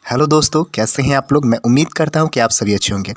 Hello दोस्तों, कैसे हैं आप लोग। मैं उम्मीद करता हूं कि आप सभी अच्छे होंगे।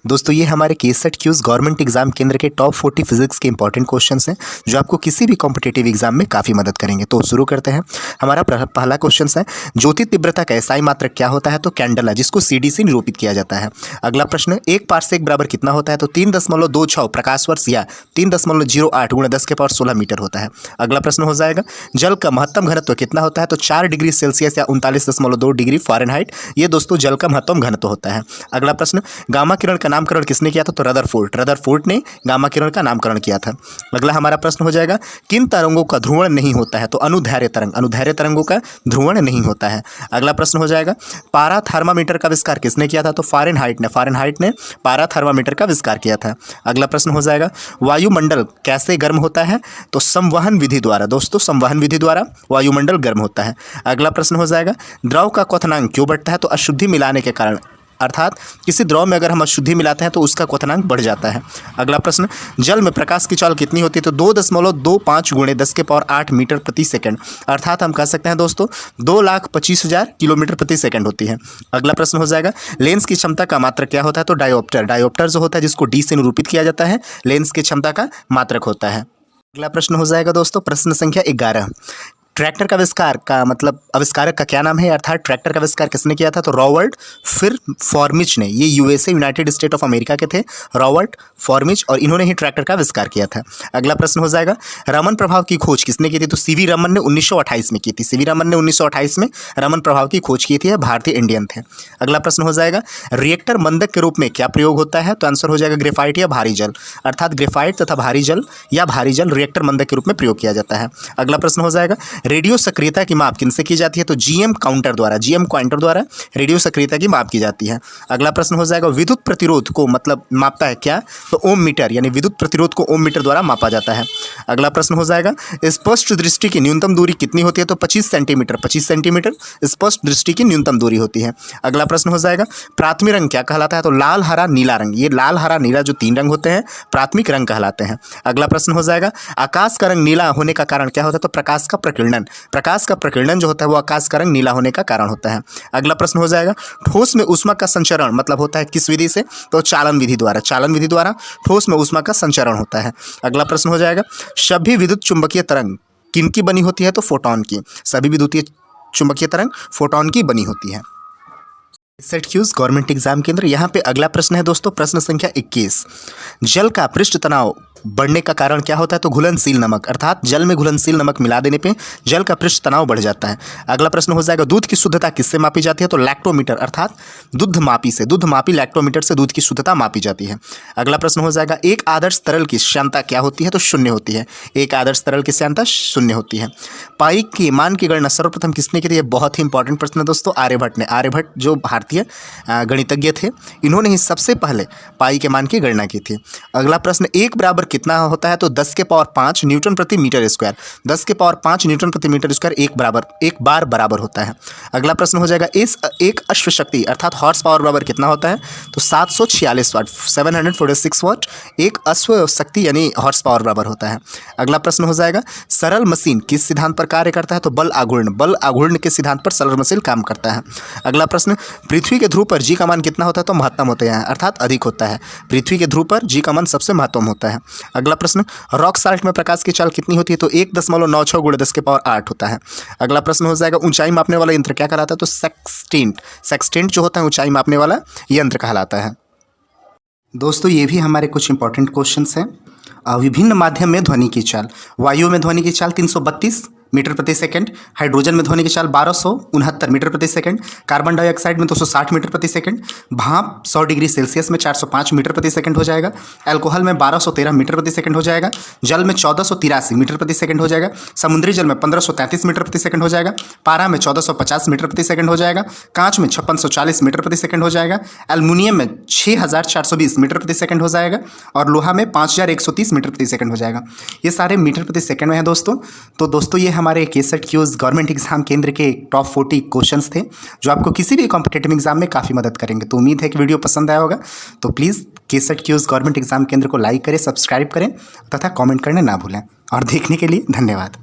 दोस्तों, ये हमारे केसेट क्यूज गवर्नमेंट एग्जाम केंद्र के टॉप 40 फिजिक्स के इंपॉर्टेंट क्वेश्चंस हैं जो आपको किसी भी कॉम्पिटेटिव एग्जाम में काफ़ी मदद करेंगे। तो शुरू करते हैं। हमारा पहला क्वेश्चन है, ज्योति तीव्रता का एसआई मात्रक क्या होता है। तो कैंडला, जिसको सीडी से निरूपित किया जाता है। अगला प्रश्न, 1 पारसेक बराबर कितना होता है। तो 3.26 प्रकाश वर्ष या 3.08 × 10⁻16 मीटर होता है। अगला प्रश्न हो जाएगा, जल का महत्तम घनत्व कितना होता है। तो 4 डिग्री सेल्सियस या 39.2 डिग्री फ़ारेनहाइट। ये दोस्तों जल का महत्तम घनत्व होता है। अगला प्रश्न, गामा किरण का नामकरण किसने किया था। तो रदरफोर्ड ने गामा किरण का नामकरण किया था। अगला हमारा प्रश्न हो जाएगा, किन तरंगों का ध्रुवण नहीं होता है। तो अनुदैर्घ्य तरंगों का ध्रुवण नहीं होता है। अगला प्रश्न हो जाएगा, पारा थर्मामीटर का आविष्कार किसने किया था। तो फ़ारेनहाइट ने पारा थर्मामीटर का आविष्कार किया था। अगला प्रश्न हो जाएगा, वायुमंडल कैसे गर्म होता है। तो संवहन विधि द्वारा। दोस्तों, संवहन विधि द्वारा वायुमंडल गर्म होता है। अगला प्रश्न हो जाएगा, द्रव का क्वथनांक क्यों बढ़ता है। तो अशुद्धि मिलाने के कारण, अर्थात किसी द्रव में अगर हम अशुद्धि मिलाते हैं तो उसका क्वथनांक बढ़ जाता है। अगला प्रश्न, जल में प्रकाश की चाल कितनी होती है। तो 2.25 × 10⁸ मीटर प्रति सेकंड, अर्थात हम कह सकते हैं दोस्तों 2,25,000 किलोमीटर प्रति सेकंड होती है। अगला प्रश्न हो जाएगा, लेंस की क्षमता का मात्रक क्या होता है। तो डायोप्टर जो होता है, जिसको डी से निरूपित किया जाता है, लेंस की क्षमता का मात्रक होता है। अगला प्रश्न हो जाएगा दोस्तों, प्रश्न संख्या 11, ट्रैक्टर का आविष्कार का मतलब आविष्कारक का क्या नाम है, अर्थात ट्रैक्टर का आविष्कार किसने किया था। तो रॉबर्ट फॉर्मिच ने। ये USA, United state of America के थे, रॉबर्ट फॉर्मिच, और इन्होंने ही ट्रैक्टर का आविष्कार किया था। अगला प्रश्न हो जाएगा, रमन प्रभाव की खोज किसने की थी। तो सीवी रमन ने 1928 में की थी। सीवी रमन ने 1928 में रमन प्रभाव की खोज की थी। भारतीय इंडियन थे। अगला प्रश्न हो जाएगा, रिएक्टर मंदक के रूप में क्या प्रयोग होता है। तो आंसर हो जाएगा ग्रेफाइट या भारी जल, अर्थात ग्रेफाइट तथा भारी जल या भारी जल रिएक्टर मंदक के रूप में प्रयोग किया जाता है। अगला प्रश्न हो जाएगा, रेडियो सक्रियता की माप किनसे की जाती है। तो जीएम काउंटर द्वारा रेडियो सक्रियता की माप की जाती है। अगला प्रश्न हो जाएगा, विद्युत प्रतिरोध को मतलब मापता है क्या। तो ओम मीटर, यानी विद्युत प्रतिरोध को ओम मीटर द्वारा मापा जाता है। अगला प्रश्न हो जाएगा, स्पष्ट दृष्टि की न्यूनतम दूरी कितनी होती है। तो 25 सेंटीमीटर स्पष्ट दृष्टि की न्यूनतम दूरी होती है। अगला प्रश्न हो जाएगा, प्राथमिक रंग क्या कहलाता है। तो लाल, हरा, नीला रंग। ये लाल, हरा, नीला जो 3 रंग होते हैं प्राथमिक रंग कहलाते हैं। अगला प्रश्न हो जाएगा, आकाश का रंग नीला होने का कारण क्या होता है। तो प्रकाश का प्रकीर्णन जो होता है वो आकाश का रंग नीला होने का कारण होता है। अगला प्रश्न हो जाएगा, ठोस में ऊष्मा का संचरण मतलब होता है किस विधि से। तो चालन विधि द्वारा ठोस में ऊष्मा का संचरण होता है। अगला प्रश्न हो जाएगा, सभी विद्युत चुंबकीय तरंग किनकी बनी होती है। तो फोटोन की। सभी विद्युतीय चुंबकीय तरंग फोटोन की बनी होती है। सेट क्यूज गवर्नमेंट एग्जाम केंद्र। यहाँ पे अगला प्रश्न है दोस्तों, प्रश्न संख्या 21, जल का पृष्ठ तनाव बढ़ने का कारण क्या होता है। तो घुलनशील नमक, अर्थात जल में घुलनशील नमक मिला देने पे जल का पृष्ठ तनाव बढ़ जाता है। अगला प्रश्न हो जाएगा, दूध की शुद्धता किससे मापी जाती है। तो लैक्टोमीटर, अर्थात दूधमापी लैक्टोमीटर से दूध की शुद्धता मापी जाती है। अगला प्रश्न हो जाएगा, एक आदर्श तरल की श्यानता क्या होती है। तो 0 होती है। एक आदर्श तरल की श्यानता 0 होती है। पाई के मान की गणना सर्वप्रथम किसने की थी। बहुत ही इंपॉर्टेंट प्रश्न है दोस्तों, आर्यभट्ट जो भारतीय गणितज्ञ थे, इन्होंने ही सबसे पहले पाई के मान की गणना की थी। अगला प्रश्न, 1 बराबर कितना होता है। तो 10⁵ न्यूटन प्रति मीटर स्क्वायर। 10⁵ न्यूटन प्रति मीटर स्क्वायर एक बार बराबर होता है। अगला प्रश्न हो जाएगा, इस एक अश्व शक्ति अर्थात हॉर्स पावर बराबर कितना होता है। तो 746 वाट, 746 वाट एक अश्व शक्ति यानी हॉर्स पावर बराबर होता है। अगला प्रश्न हो जाएगा, सरल मशीन किस सिद्धांत पर कार्य करता है। तो बल आघूर्ण के सिद्धांत पर सरल मशीन काम करता है। अगला प्रश्न, पृथ्वी के ध्रुव पर जी का मान कितना होता है। तो महत्तम होता है, अर्थात अधिक होता है। पृथ्वी के ध्रुव पर जी का मान सबसे महत्तम होता है। अगला प्रश्न, रॉक साल्ट में प्रकाश की चाल कितनी होती है। तो 1.96 × 10⁸ होता है। अगला प्रश्न हो जाएगा, ऊंचाई मापने वाला यंत्र क्या कहलाता है। तो सेक्सटेंट जो होता है ऊंचाई मापने वाला यंत्र कहलाता है। दोस्तों, ये भी हमारे कुछ इंपॉर्टेंट क्वेश्चंस हैं। विभिन्न माध्यम में ध्वनि की चाल, वायु में ध्वनि की चाल 332 मीटर प्रति सेकंड, हाइड्रोजन में ध्वनि की चाल 1269 मीटर प्रति सेकंड, कार्बन डाइऑक्साइड में 260 मीटर प्रति सेकंड, भाप 100 डिग्री सेल्सियस में 405 मीटर प्रति सेकंड हो जाएगा, अल्कोहल में 1213 मीटर प्रति सेकंड हो जाएगा, जल में 1483 मीटर प्रति सेकंड हो जाएगा, समुद्री जल में 1533 मीटर प्रति सेकंड हो जाएगा, पारा में 1450 मीटर प्रति सेकंड हो जाएगा, कांच में 5640 मीटर प्रति सेकंड हो जाएगा, एल्युमिनियम में 6420 मीटर प्रति सेकंड हो जाएगा और लोहा में 5130 मीटर प्रति सेकंड हो जाएगा। ये सारे मीटर प्रति सेकंड में हैं दोस्तों। तो दोस्तों, ये हमारे केसेट क्यूज गवर्नमेंट एग्जाम केंद्र के टॉप 40 क्वेश्चंस थे जो आपको किसी भी कॉम्पिटेटिव एग्जाम में काफ़ी मदद करेंगे। तो उम्मीद है कि वीडियो पसंद आया होगा। तो प्लीज़ केसेट क्यूज गवर्नमेंट एग्जाम केंद्र को लाइक करें, सब्सक्राइब करें तथा कमेंट करना ना भूलें। और देखने के लिए धन्यवाद।